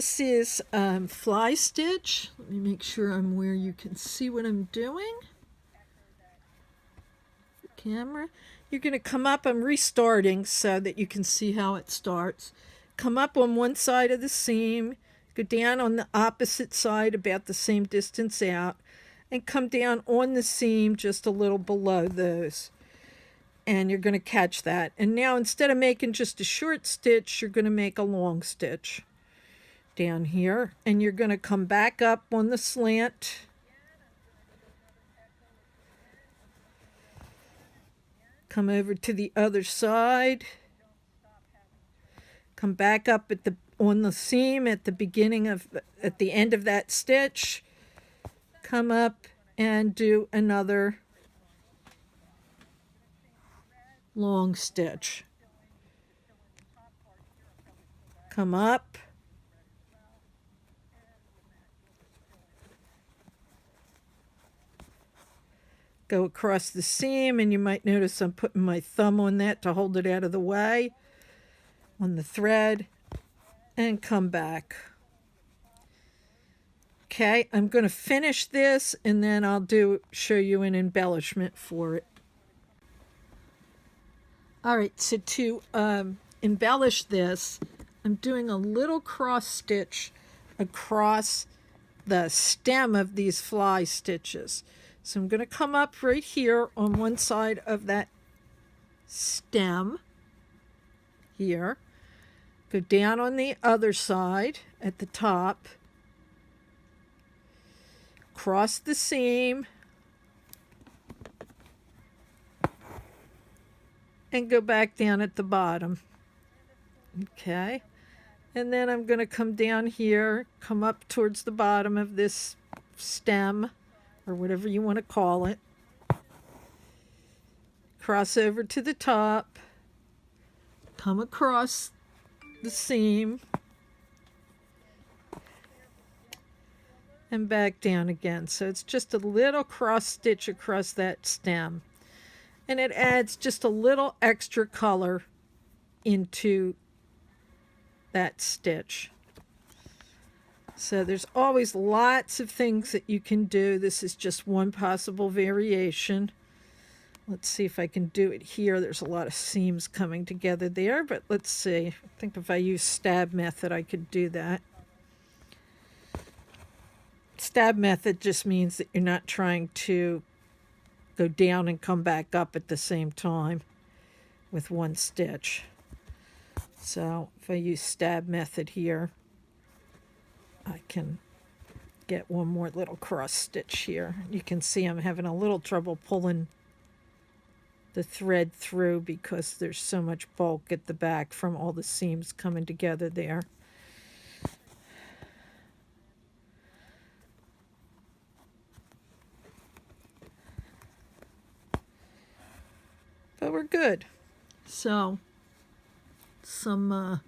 this is fly stitch. Let me make sure I'm where you can see what I'm doing. The camera. You're going to come up, I'm restarting so that you can see how it starts. Come up on one side of the seam, go down on the opposite side about the same distance out, and come down on the seam just a little below those. And you're going to catch that. And now instead of making just a short stitch, you're going to make a long stitch down here. And you're going to come back up on the slant. Come over to the other side. Come back up on the seam at the end of that stitch. Come up and do another long stitch. Come up. Go across the seam, and you might notice I'm putting my thumb on that to hold it out of the way on the thread, and come back. Okay, I'm going to finish this and then I'll show you an embellishment for it. All right, so to embellish this, I'm doing a little cross stitch across the stem of these fly stitches. So I'm going to come up right here on one side of that stem here, go down on the other side at the top, cross the seam, and go back down at the bottom. Okay, and then I'm going to come down here, come up towards the bottom of this stem, or whatever you want to call it, cross over to the top, come across the seam, and back down again. So it's just a little cross stitch across that stem, and it adds just a little extra color into that stitch. So there's always lots of things that you can do. This is just one possible variation. Let's see if I can do it here. There's a lot of seams coming together there, but let's see. I think if I use stab method, I could do that. Stab method just means that you're not trying to go down and come back up at the same time with one stitch. So if I use stab method here, I can get one more little cross stitch here. You can see I'm having a little trouble pulling the thread through because there's so much bulk at the back from all the seams coming together there. But we're good. So some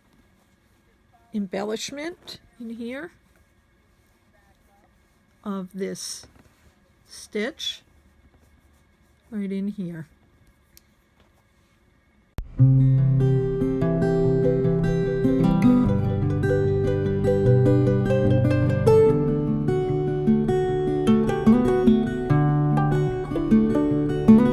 embellishment in here of this stitch right in here.